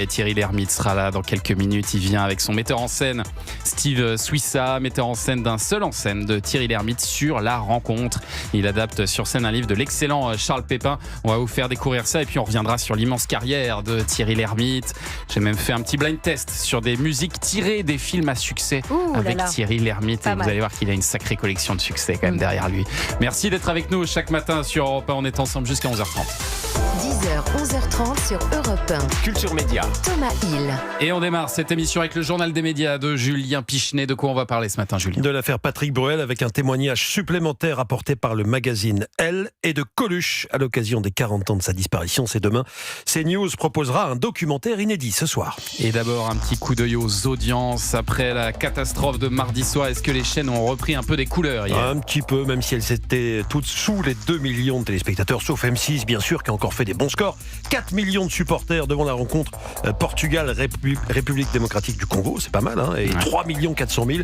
Et Thierry Lhermitte sera là dans quelques minutes. Il vient avec son metteur en scène, Steve Suissa, metteur en scène d'un seul en scène de Thierry Lhermitte sur La Rencontre. Il adapte sur scène un livre de l'excellent Charles Pépin. On va vous faire découvrir ça et puis on reviendra sur l'immense carrière de Thierry Lhermitte. J'ai même fait un petit blind test sur des musiques tirées des films à succès avec Thierry Lhermitte. Et vous allez voir qu'il a une sacrée collection de succès quand même derrière lui. Merci d'être avec nous chaque matin sur Europe 1. On est ensemble jusqu'à 11h30. 10h, 11h30 sur Europe 1. Culture Média. Thomas Hill. Et on démarre cette émission avec le journal des médias de Julien Pichenet. De quoi on va parler ce matin, Julien ? De l'affaire Patrick Bruel avec un témoignage supplémentaire apporté par le magazine Elle et de Coluche à l'occasion des 40 ans de sa disparition. C'est demain. CNews proposera un documentaire inédit ce soir. Et d'abord un petit coup d'œil aux audiences. Après la catastrophe de mardi soir, est-ce que les chaînes ont repris un peu des couleurs hier ? Un petit peu, même si elles étaient toutes sous les 2 millions de téléspectateurs, sauf M6 bien sûr qui a encore fait des bons scores. 4 millions de supporters devant la rencontre Portugal-République démocratique du Congo, c'est pas mal, hein, et 3 400 000,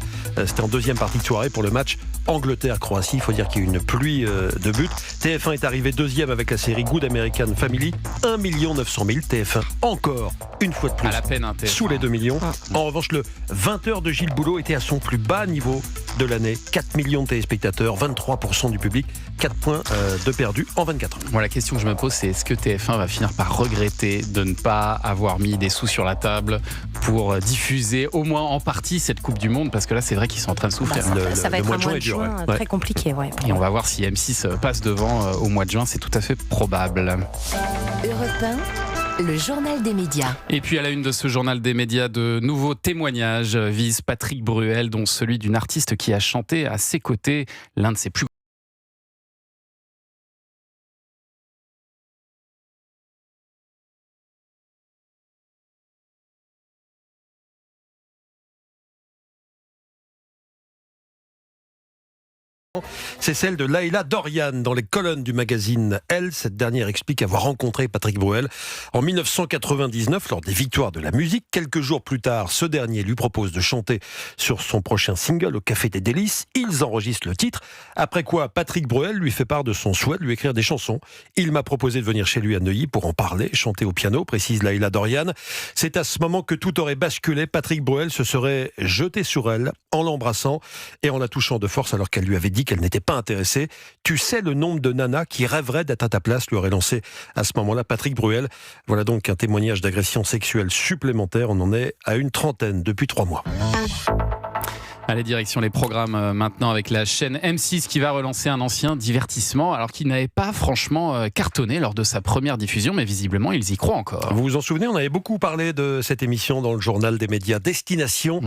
c'était en deuxième partie de soirée pour le match Angleterre-Croatie. Il faut dire qu'il y a eu une pluie de buts. TF1 est arrivé deuxième avec la série Good American Family, 1 900 000. TF1 encore une fois de plus à la peine, sous les 2 millions. En revanche, le 20h de Gilles Boulot était à son plus bas niveau de l'année. 4 millions de téléspectateurs, 23% du public, 4 points de perdus en 24 heures. Moi, la question que je me pose, c'est est-ce que TF1 va finir par regretter de ne pas avoir mis des sous sur la table pour diffuser au moins en partie cette Coupe du Monde, parce que là c'est vrai qu'ils sont en train de souffrir. Ça va être un mois de juin très compliqué. Ouais. Et on va voir si M6 passe devant au mois de juin, c'est tout à fait probable. Europe 1, le journal des médias. Et puis à la une de ce journal des médias, de nouveaux témoignages visent Patrick Bruel, dont celui d'une artiste qui a chanté à ses côtés l'un de ses plus c'est celle de Laïla Dorian dans les colonnes du magazine Elle. Cette dernière explique avoir rencontré Patrick Bruel en 1999 lors des victoires de la musique. Quelques jours plus tard, ce dernier lui propose de chanter sur son prochain single au Café des Délices. Ils enregistrent le titre, après quoi Patrick Bruel lui fait part de son souhait de lui écrire des chansons. Il m'a proposé de venir chez lui à Neuilly pour en parler, chanter au piano, précise Laïla Dorian. C'est à ce moment que tout aurait basculé. Patrick Bruel se serait jeté sur elle en l'embrassant et en la touchant de force alors qu'elle lui avait dit qu'elle n'était pas intéressée. Tu sais le nombre de nanas qui rêveraient d'être à ta place, lui aurait lancé à ce moment-là Patrick Bruel. Voilà donc un témoignage d'agression sexuelle supplémentaire. On en est à une trentaine depuis 3 mois. Allez, direction les programmes maintenant avec la chaîne M6 qui va relancer un ancien divertissement alors qu'il n'avait pas franchement cartonné lors de sa première diffusion, mais visiblement ils y croient encore. Vous vous en souvenez, on avait beaucoup parlé de cette émission dans le journal des médias Destination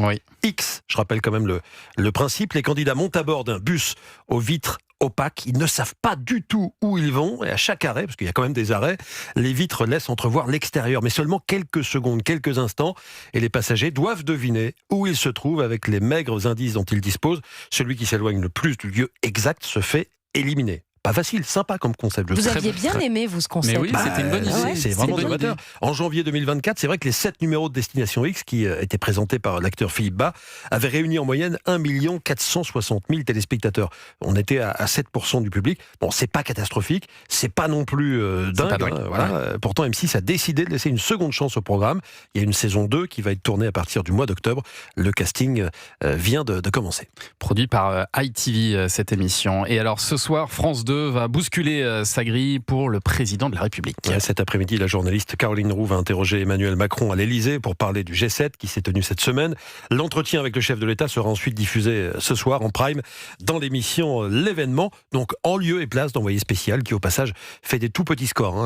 X. Je rappelle quand même le principe, les candidats montent à bord d'un bus aux vitres opaques, ils ne savent pas du tout où ils vont et à chaque arrêt, parce qu'il y a quand même des arrêts, les vitres laissent entrevoir l'extérieur, mais seulement quelques secondes, quelques instants, et les passagers doivent deviner où ils se trouvent avec les maigres indices dont ils disposent. Celui qui s'éloigne le plus du lieu exact se fait éliminer. Pas facile, sympa comme concept. Vous aviez bien aimé, vous, ce concept. Mais oui, c'était une bonne idée. C'est vraiment novateur. En janvier 2024, c'est vrai que les 7 numéros de Destination X, qui étaient présentés par l'acteur Philippe Bas, avaient réuni en moyenne 1 460 000 téléspectateurs. On était à 7% du public. Bon, c'est pas catastrophique, c'est pas non plus dingue. Pas voilà. Pourtant, M6 a décidé de laisser une seconde chance au programme. Il y a une saison 2 qui va être tournée à partir du mois d'octobre. Le casting vient de commencer. Produit par ITV, cette émission. Et alors, ce soir, France 2 va bousculer sa grille pour le président de la République. Cet après-midi, la journaliste Caroline Roux va interroger Emmanuel Macron à l'Elysée pour parler du G7 qui s'est tenu cette semaine. L'entretien avec le chef de l'État sera ensuite diffusé ce soir en prime dans l'émission L'événement, donc en lieu et place d'Envoyé spécial qui au passage fait des tout petits scores.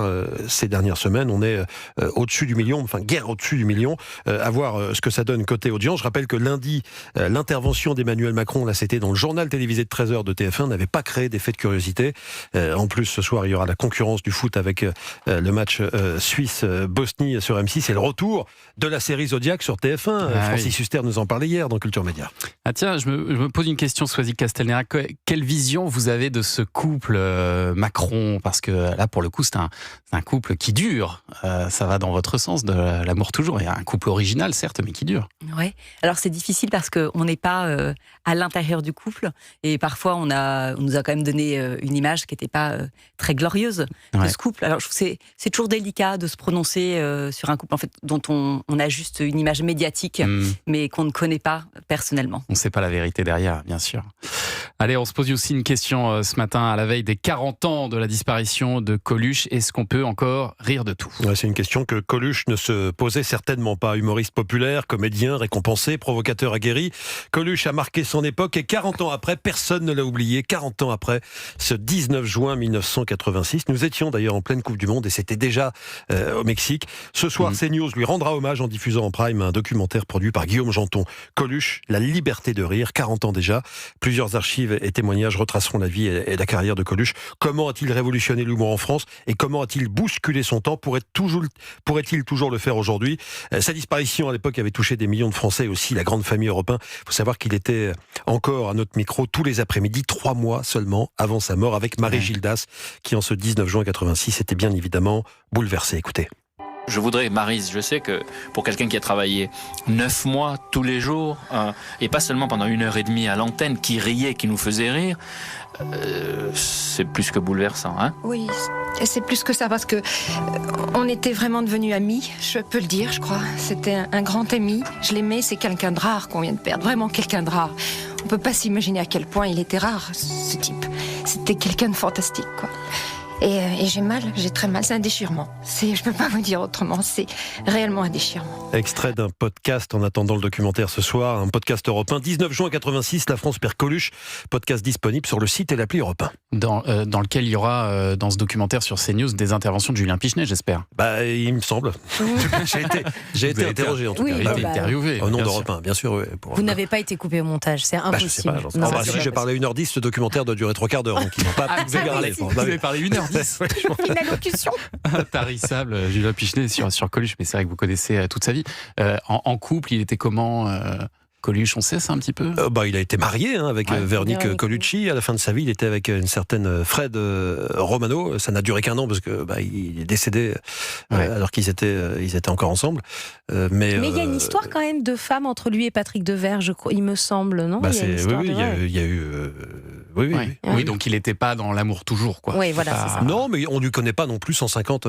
Ces dernières semaines, on est au-dessus du million, enfin guère au-dessus du million, à voir ce que ça donne côté audience. Je rappelle que lundi, l'intervention d'Emmanuel Macron, là c'était dans le journal télévisé de 13h de TF1, n'avait pas créé d'effet de curiosité. En plus, ce soir, il y aura la concurrence du foot avec le match Suisse-Bosnie sur M6 et le retour de la série Zodiac sur TF1. Francis Huster nous en parlait hier dans Culture Média. Ah tiens, je me pose une question, Soisy Castelnera. Quelle vision vous avez de ce couple Macron ? Parce que là, pour le coup, c'est un couple qui dure. Ça va dans votre sens de l'amour toujours. Il y a un couple original, certes, mais qui dure. Ouais. Alors c'est difficile parce qu'on n'est pas à l'intérieur du couple et parfois on nous a quand même donné une image image qui n'était pas très glorieuse de ce couple. Alors je trouve que c'est toujours délicat de se prononcer sur un couple en fait, dont on a juste une image médiatique, mais qu'on ne connaît pas personnellement. On ne sait pas la vérité derrière, bien sûr. Allez, on se pose aussi une question ce matin à la veille des 40 ans de la disparition de Coluche. Est-ce qu'on peut encore rire de tout ? C'est une question que Coluche ne se posait certainement pas. Humoriste populaire, comédien, récompensé, provocateur aguerri. Coluche a marqué son époque et 40 ans après, personne ne l'a oublié. 40 ans après, ce 19 juin 1986. Nous étions d'ailleurs en pleine Coupe du Monde et c'était déjà au Mexique. Ce soir, CNews lui rendra hommage en diffusant en prime un documentaire produit par Guillaume Janton. Coluche, la liberté de rire, 40 ans déjà. Plusieurs archives et témoignages retraceront la vie et la carrière de Coluche. Comment a-t-il révolutionné l'humour en France et comment a-t-il bousculé son temps? Pourrait-il toujours le faire aujourd'hui? Sa disparition à l'époque avait touché des millions de Français et aussi la grande famille européenne. Il faut savoir qu'il était encore à notre micro tous les après-midi, 3 mois seulement avant sa mort, avec Marie Gildas, qui en ce 19 juin 86 était bien évidemment bouleversée. Écoutez. Je voudrais, Maryse, je sais que pour quelqu'un qui a travaillé 9 mois tous les jours, et pas seulement pendant 1h30 à l'antenne, qui riait, qui nous faisait rire, c'est plus que bouleversant, hein? Oui, et c'est plus que ça parce que on était vraiment devenus amis, je peux le dire, je crois. C'était un grand ami, je l'aimais, c'est quelqu'un de rare qu'on vient de perdre, vraiment quelqu'un de rare. On peut pas s'imaginer à quel point il était rare, ce type. C'était quelqu'un de fantastique, quoi. Et j'ai mal, j'ai très mal, c'est un déchirement. Je peux pas vous dire autrement, c'est réellement un déchirement. Extrait d'un podcast en attendant le documentaire ce soir, un podcast européen. 19 juin 86, la France perd Coluche. Podcast disponible sur le site et l'appli européen. Dans lequel il y aura, dans ce documentaire sur CNews, des interventions de Julien Pichenet, j'espère. Il me semble. J'ai été interrogé en tout cas. Il a été interviewé. Au nom d'Europe 1, bien sûr. Vous n'avez pas été coupé au montage, c'est impossible. Je sais pas, si j'ai parlé 1h10, ce documentaire doit durer 3 quarts d'heure. Donc ils n'ont pas pu parler. Vous avez parlé 1h10. Une allocution. Intarissable, Julien Pichenet sur Coluche, mais c'est vrai que vous connaissez toute sa vie. En couple, il était comment Coluche, on sait ça un petit peu? Il a été marié avec Véronique Colucci. À la fin de sa vie, il était avec une certaine Fred Romano. Ça n'a duré qu'un an parce que il est décédé alors qu'ils étaient encore ensemble. Mais il y a une histoire quand même de femme entre lui et Patrick Devers, je crois, il me semble, non? Il y a eu. Oui, donc il n'était pas dans l'amour toujours, quoi. Oui, voilà, c'est ça. Non, mais on ne lui connaît pas non plus 150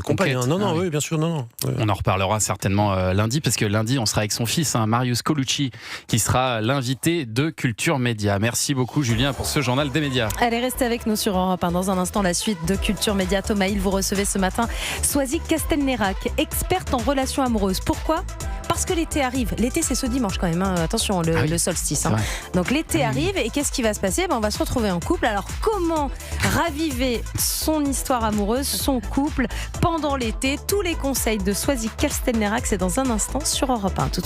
compagnes. Oui, bien sûr, non. On en reparlera certainement lundi, parce que lundi, on sera avec son fils, Marius Colucci, qui sera l'invité de Culture Média. Merci beaucoup, Julien, pour ce journal des médias. Allez, restez avec nous sur Europe 1. Dans un instant, la suite de Culture Média. Thomas Hill, vous recevez ce matin Swazik Castelnerac, experte en relations amoureuses. Pourquoi ? Parce que l'été arrive. L'été, c'est ce dimanche quand même. Attention, le solstice. Donc l'été arrive et qu'est-ce qui va se passer ? On va se retrouver en couple. Alors comment raviver son histoire amoureuse, son couple pendant l'été ? Tous les conseils de Swazik Castelnerac, c'est dans un instant sur Europe 1. Tout de suite.